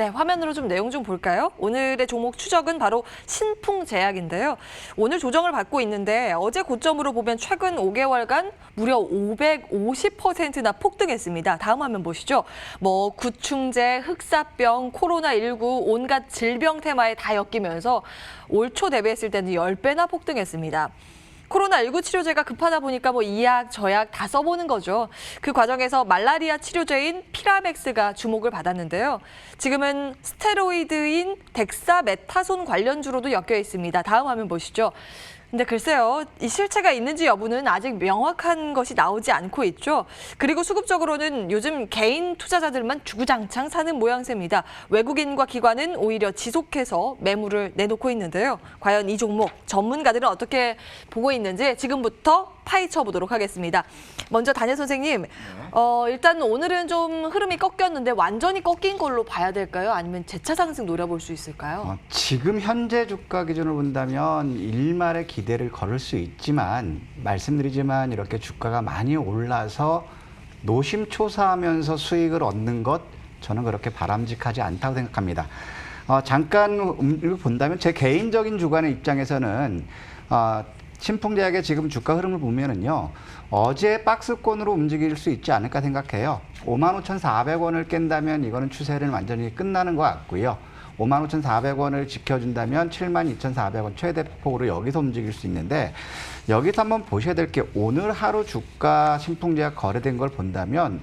네, 화면으로 좀 내용 좀 볼까요? 오늘의 종목 추적은 바로 신풍제약인데요. 오늘 조정을 받고 있는데 어제 고점으로 보면 최근 5개월간 무려 550%나 폭등했습니다. 다음 화면 보시죠. 구충제, 흑사병, 코로나19 온갖 질병 테마에 다 엮이면서 올 초 대비했을 때는 10배나 폭등했습니다. 코로나19 치료제가 급하다 보니까 이 약, 저 약 다 써보는 거죠. 그 과정에서 말라리아 치료제인 피라맥스가 주목을 받았는데요. 지금은 스테로이드인 덱사메타손 관련주로도 엮여 있습니다. 다음 화면 보시죠. 근데 글쎄요, 이 실체가 있는지 여부는 아직 명확한 것이 나오지 않고 있죠. 그리고 수급적으로는 요즘 개인 투자자들만 주구장창 사는 모양새입니다. 외국인과 기관은 오히려 지속해서 매물을 내놓고 있는데요. 과연 이 종목 전문가들은 어떻게 보고 있는지 지금부터 파헤쳐 보도록 하겠습니다. 먼저 단예 선생님, 일단 오늘은 좀 흐름이 꺾였는데 완전히 꺾인 걸로 봐야 될까요? 아니면 재차 상승 노려볼 수 있을까요? 지금 현재 주가 기준으로 본다면 일말의 기대를 걸을 수 있지만 말씀드리지만 이렇게 주가가 많이 올라서 노심초사하면서 수익을 얻는 것 저는 그렇게 바람직하지 않다고 생각합니다. 잠깐 본다면 제 개인적인 주관의 입장에서는 신풍제약의 지금 주가 흐름을 보면은요, 어제 박스권으로 움직일 수 있지 않을까 생각해요. 55,400원을 깬다면 이거는 추세는 완전히 끝나는 것 같고요. 55,400원을 지켜준다면 72,400원 최대폭으로 여기서 움직일 수 있는데, 여기서 한번 보셔야 될 게 오늘 하루 주가 신풍제약 거래된 걸 본다면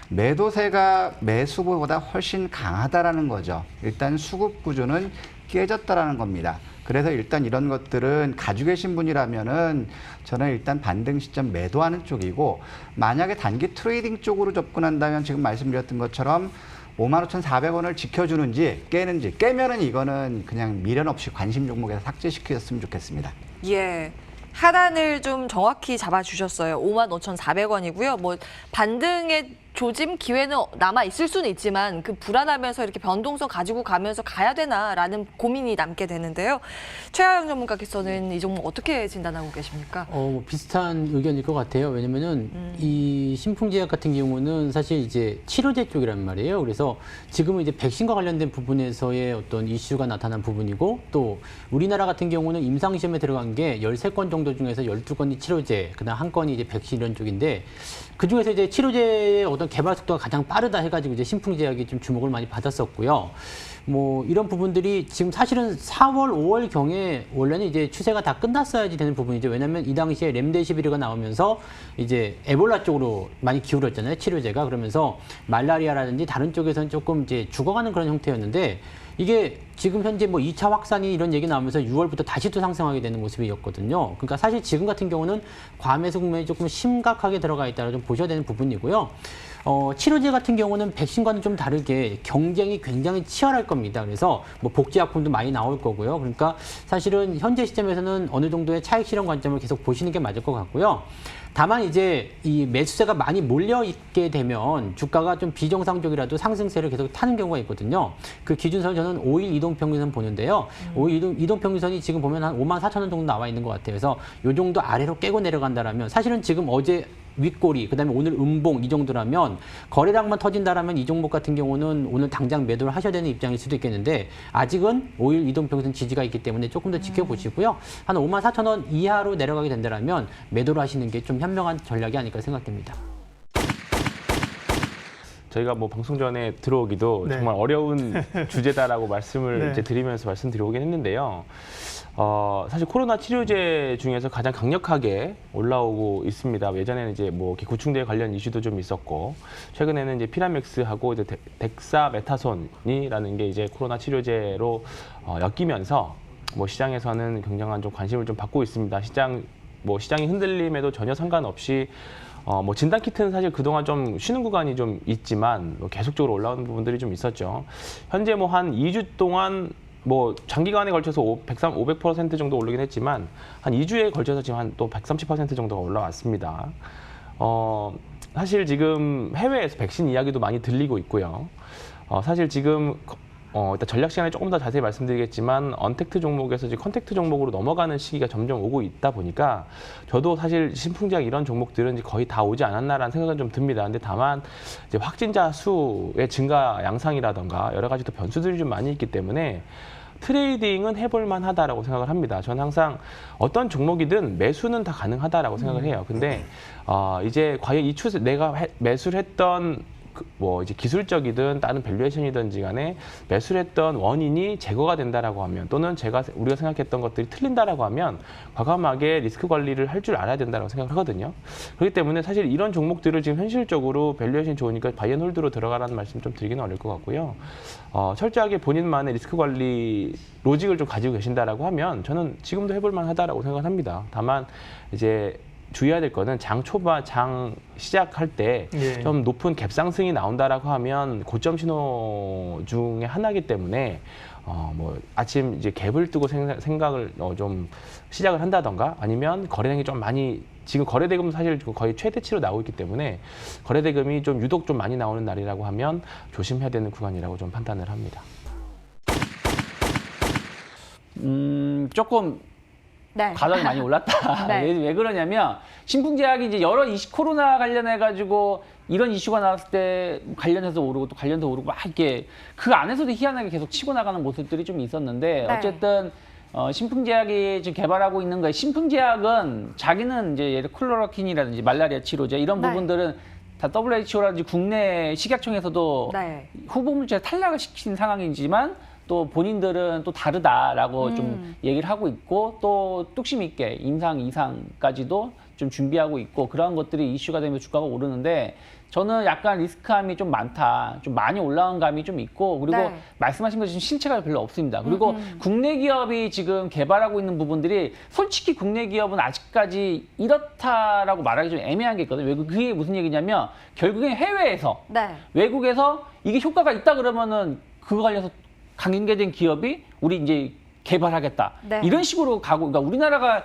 매도세가 매수보다 훨씬 강하다라는 거죠. 일단 수급 구조는 깨졌다라는 겁니다. 그래서 일단 이런 것들은 가지고 계신 분이라면은 저는 일단 반등 시점 매도하는 쪽이고, 만약에 단기 트레이딩 쪽으로 접근한다면 지금 말씀드렸던 것처럼 55,400원을 지켜주는지 깨는지, 깨면은 이거는 그냥 미련 없이 관심 종목에서 삭제시켰으면 좋겠습니다. 예. 하단을 좀 정확히 잡아주셨어요. 55,400원이고요. 반등의 조짐 기회는 남아 있을 수는 있지만 그 불안하면서 이렇게 변동성 가지고 가면서 가야 되나라는 고민이 남게 되는데요. 최하영 전문가께서는 이 종목 어떻게 진단하고 계십니까? 비슷한 의견일 것 같아요. 왜냐면은 이 신풍제약 같은 경우는 사실 이제 치료제 쪽이란 말이에요. 그래서 지금은 이제 백신과 관련된 부분에서의 어떤 이슈가 나타난 부분이고, 또 우리나라 같은 경우는 임상시험에 들어간 게 13건 정도 중에서 12건이 치료제, 그다음 한 건이 이제 백신 이런 쪽인데, 그중에서 이제 치료제의 어떤 개발 속도가 가장 빠르다 해가지고 이제 신풍제약이 좀 주목을 많이 받았었고요. 이런 부분들이 지금 사실은 4월, 5월 경에 원래는 이제 추세가 다 끝났어야지 되는 부분이죠. 왜냐하면 이 당시에 렘데시비르가 나오면서 이제 에볼라 쪽으로 많이 기울었잖아요, 치료제가. 그러면서 말라리아라든지 다른 쪽에서는 조금 이제 죽어가는 그런 형태였는데, 이게 지금 현재 2차 확산이 이런 얘기 나오면서 6월부터 다시 또 상승하게 되는 모습이었거든요. 그러니까 사실 지금 같은 경우는 과매수 국면이 조금 심각하게 들어가 있다고 좀 보셔야 되는 부분이고요. 치료제 같은 경우는 백신과는 좀 다르게 경쟁이 굉장히 치열할 겁니다. 그래서 복제약품도 많이 나올 거고요. 그러니까 사실은 현재 시점에서는 어느 정도의 차익 실현 관점을 계속 보시는 게 맞을 것 같고요. 다만 이제 이 매수세가 많이 몰려 있게 되면 주가가 좀 비정상적이라도 상승세를 계속 타는 경우가 있거든요. 그 기준선을 저는 5일 이동평균선 보는데요. 5일 이동평균선이 지금 보면 한 54,000원 정도 나와 있는 것 같아요. 그래서 이 정도 아래로 깨고 내려간다라면, 사실은 지금 어제 윗꼬리, 그다음에 오늘 음봉 이 정도라면, 거래량만 터진다라면 이 종목 같은 경우는 오늘 당장 매도를 하셔야 되는 입장일 수도 있겠는데, 아직은 5일 이동평균선 지지가 있기 때문에 조금 더 지켜보시고요. 한 54,000원 이하로 내려가게 된다라면 매도를 하시는 게 좀 현명한 전략이 아닐까 생각됩니다. 저희가 방송 전에 들어오기도 정말 어려운 주제다라고 말씀을 이제 드리면서 말씀드려오긴 했는데요. 사실 코로나 치료제 중에서 가장 강력하게 올라오고 있습니다. 예전에는 이제 구충제 관련 이슈도 좀 있었고, 최근에는 이제 피라맥스하고 이제 덱사메타손이라는 게 이제 코로나 치료제로 엮이면서 시장에서는 굉장한 좀 관심을 좀 받고 있습니다. 시장이 흔들림에도 전혀 상관없이 진단 키트는 사실 그동안 좀 쉬는 구간이 좀 있지만 계속적으로 올라오는 부분들이 좀 있었죠. 현재 한 2주 동안 장기간에 걸쳐서 500% 정도 오르긴 했지만 한 2주에 걸쳐서 지금 한 또 130% 정도가 올라왔습니다. 사실 지금 해외에서 백신 이야기도 많이 들리고 있고요. 사실 지금 일단 전략 시간에 조금 더 자세히 말씀드리겠지만 언택트 종목에서 이제 컨택트 종목으로 넘어가는 시기가 점점 오고 있다 보니까 저도 사실 신풍제약 이런 종목들은 이제 거의 다 오지 않았나라는 생각은 좀 듭니다. 근데 다만 이제 확진자 수의 증가 양상이라던가 여러 가지 또 변수들이 좀 많이 있기 때문에 트레이딩은 해볼 만하다라고 생각을 합니다. 저는 항상 어떤 종목이든 매수는 다 가능하다라고 생각을 해요. 근데 이제 과연 이 추세 내가 매수를 했던 뭐 이제 기술적이든 다른 밸류에이션이든지 간에 매수를 했던 원인이 제거가 된다라고 하면 또는 우리가 생각했던 것들이 틀린다라고 하면 과감하게 리스크 관리를 할 줄 알아야 된다고 생각을 하거든요. 그렇기 때문에 사실 이런 종목들을 지금 현실적으로 밸류에이션이 좋으니까 바이 앤 홀드로 들어가라는 말씀 좀 드리기는 어려울 것 같고요. 철저하게 본인만의 리스크 관리 로직을 좀 가지고 계신다라고 하면 저는 지금도 해볼 만하다라고 생각을 합니다. 다만 이제 주의해야 될 거는 장 초반, 장 시작할 때 좀 높은 갭 상승이 나온다라고 하면 고점 신호 중에 하나이기 때문에 뭐 아침 이제 갭을 뜨고 생각을 좀 시작을 한다던가 아니면 거래량이 좀 많이 지금 거래대금은 사실 거의 최대치로 나오고 있기 때문에 거래대금이 좀 유독 좀 많이 나오는 날이라고 하면 조심해야 되는 구간이라고 좀 판단을 합니다. 조금 네. 가격이 많이 올랐다. 네. 왜 그러냐면 신풍제약이 이제 여러 코로나 관련해 가지고 이런 이슈가 나왔을 때 관련해서 오르고 또 관련해서 오르고 막 이렇게 그 안에서도 희한하게 계속 치고 나가는 모습들이 좀 있었는데 네. 어쨌든 신풍제약이 지금 개발하고 있는 거예요. 신풍제약은 자기는 이제 예를 클로로킨이라든지 말라리아 치료제 이런 네. 부분들은 다 WHO라든지 국내 식약청에서도 네. 후보물질 탈락을 시킨 상황이지만 또 본인들은 또 다르다라고 좀 얘기를 하고 있고 또 뚝심 있게 임상 이상까지도 좀 준비하고 있고 그러한 것들이 이슈가 되면서 주가가 오르는데 저는 약간 리스크함이 좀 많다. 좀 많이 올라온 감이 좀 있고 그리고 네. 말씀하신 것처럼 실체가 별로 없습니다. 그리고 국내 기업이 지금 개발하고 있는 부분들이 솔직히 국내 기업은 아직까지 이렇다라고 말하기 좀 애매한 게 있거든요. 그게 무슨 얘기냐면 결국엔 해외에서 네. 외국에서 이게 효과가 있다 그러면은 그거 관련해서 강인계된 기업이 우리 이제 개발하겠다. 네. 이런 식으로 가고, 그러니까 우리나라가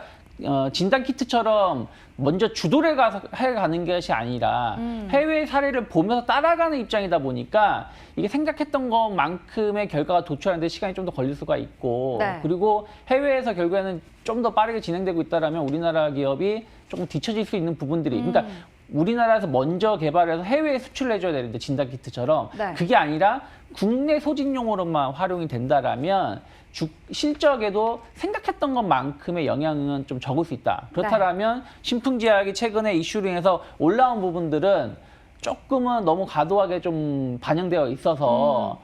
진단 키트처럼 먼저 주도를 해가는 것이 아니라 해외 사례를 보면서 따라가는 입장이다 보니까 이게 생각했던 것만큼의 결과가 도출하는데 시간이 좀 더 걸릴 수가 있고 네. 그리고 해외에서 결국에는 좀 더 빠르게 진행되고 있다라면 우리나라 기업이 조금 뒤처질 수 있는 부분들이 그러니까 우리나라에서 먼저 개발해서 해외에 수출해줘야 되는데 진단 키트처럼 네. 그게 아니라 국내 소진용으로만 활용이 된다라면 실적에도 생각했던 것만큼의 영향은 좀 적을 수 있다. 그렇다면 신풍제약이 최근에 이슈로 인해서 올라온 부분들은 조금은 너무 과도하게 좀 반영되어 있어서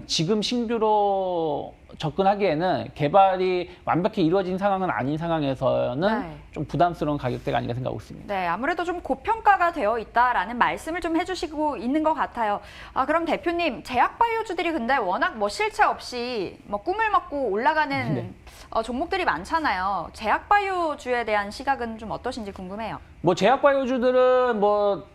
지금 신규로 접근하기에는 개발이 완벽히 이루어진 상황은 아닌 상황에서는 네. 좀 부담스러운 가격대가 아닌가 생각하고 있습니다. 네, 아무래도 좀 고평가가 되어 있다라는 말씀을 좀 해주시고 있는 것 같아요. 그럼 대표님, 제약바이오주들이 근데 워낙 뭐 실체 없이 뭐 꿈을 먹고 올라가는 네. 종목들이 많잖아요. 제약바이오주에 대한 시각은 좀 어떠신지 궁금해요. 뭐 제약바이오주들은 뭐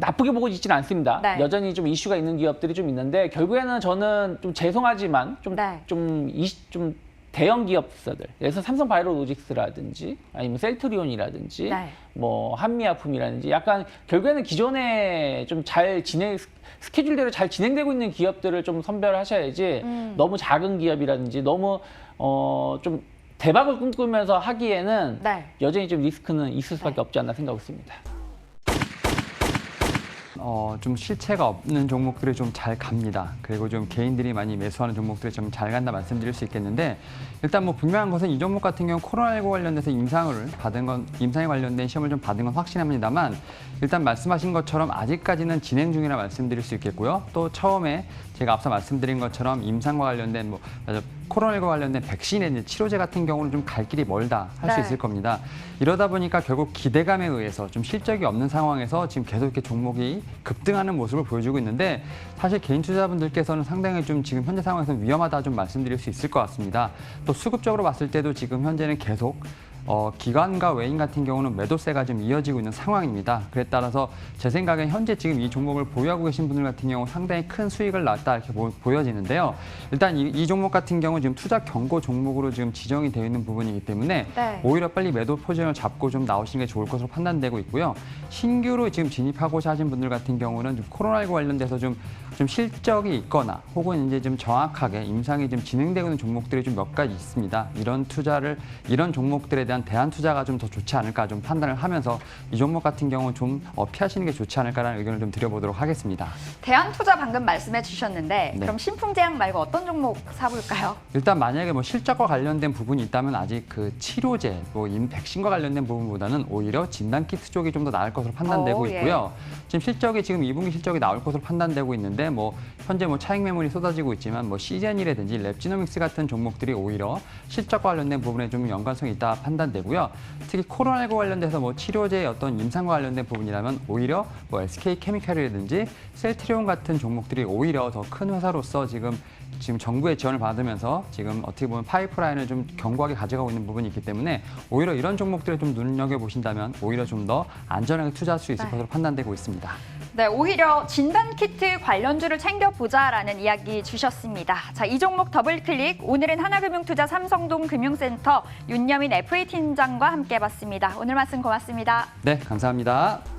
나쁘게 보고 있지는 않습니다. 네. 여전히 좀 이슈가 있는 기업들이 좀 있는데 결국에는 저는 좀 죄송하지만 네. 좀 대형 기업들, 그래서 삼성바이오로직스라든지 아니면 셀트리온이라든지 네. 뭐 한미약품이라든지 약간 결국에는 기존에 좀 잘 스케줄대로 잘 진행되고 있는 기업들을 좀 선별하셔야지 너무 작은 기업이라든지 너무 좀 대박을 꿈꾸면서 하기에는 네. 여전히 좀 리스크는 있을 수밖에 없지 않나 생각하고 있습니다. 좀 실체가 없는 종목들이 좀 잘 갑니다. 그리고 좀 개인들이 많이 매수하는 종목들이 좀 잘 간다 말씀드릴 수 있겠는데 일단 뭐 분명한 것은 이 종목 같은 경우 코로나19 관련돼서 임상에 관련된 시험을 좀 받은 건 확신합니다만 일단 말씀하신 것처럼 아직까지는 진행 중이라 말씀드릴 수 있겠고요. 또 처음에 제가 앞서 말씀드린 것처럼 임상과 관련된 코로나19 관련된 백신의 치료제 같은 경우는 좀 갈 길이 멀다 할 수 네. 있을 겁니다. 이러다 보니까 결국 기대감에 의해서 좀 실적이 없는 상황에서 지금 계속 이렇게 종목이 급등하는 모습을 보여주고 있는데 사실 개인 투자자분들께서는 상당히 좀 지금 현재 상황에서 위험하다 좀 말씀드릴 수 있을 것 같습니다. 또 수급적으로 봤을 때도 지금 현재는 계속 기관과 외인 같은 경우는 매도세가 좀 이어지고 있는 상황입니다. 그에 따라서 제 생각엔 현재 지금 이 종목을 보유하고 계신 분들 같은 경우 상당히 큰 수익을 났다 이렇게 보여지는데요. 일단 이 종목 같은 경우 지금 투자 경고 종목으로 지금 지정이 되어 있는 부분이기 때문에 네. 오히려 빨리 매도 포지션을 잡고 좀 나오시는 게 좋을 것으로 판단되고 있고요. 신규로 지금 진입하고자 하신 분들 같은 경우는 좀 코로나19 관련돼서 좀 좀 실적이 있거나 혹은 이제 좀 정확하게 임상이 좀 진행되고 있는 종목들이 좀 몇 가지 있습니다. 이런 종목들에 대한 대안 투자가 좀 더 좋지 않을까 좀 판단을 하면서 이 종목 같은 경우 좀 피하시는 게 좋지 않을까라는 의견을 좀 드려보도록 하겠습니다. 대안 투자 방금 말씀해 주셨는데 네. 그럼 신풍제약 말고 어떤 종목 사볼까요? 일단 만약에 뭐 실적과 관련된 부분이 있다면 아직 그 치료제, 백신과 관련된 부분보다는 오히려 진단키트 쪽이 좀 더 나을 것으로 판단되고 예. 있고요. 지금 2분기 실적이 나올 것으로 판단되고 있는데 현재 차익 매물이 쏟아지고 있지만 시젠이라든지 랩지노믹스 같은 종목들이 오히려 실적과 관련된 부분에 좀 연관성이 있다 판단되고요. 특히 코로나19 관련돼서 치료제의 어떤 임상과 관련된 부분이라면 오히려 SK케미칼이라든지 셀트리온 같은 종목들이 오히려 더 큰 회사로서 지금 정부의 지원을 받으면서 지금 어떻게 보면 파이프라인을 좀 견고하게 가져가고 있는 부분이 있기 때문에 오히려 이런 종목들을 좀 눈여겨보신다면 오히려 좀 더 안전하게 투자할 수 있을 것으로 판단되고 있습니다. 네, 오히려 진단키트 관련주를 챙겨보자라는 이야기 주셨습니다. 자, 이 종목 더블클릭. 오늘은 하나금융투자 삼성동 금융센터 윤여민 FA 팀장과 함께 봤습니다. 오늘 말씀 고맙습니다. 네, 감사합니다.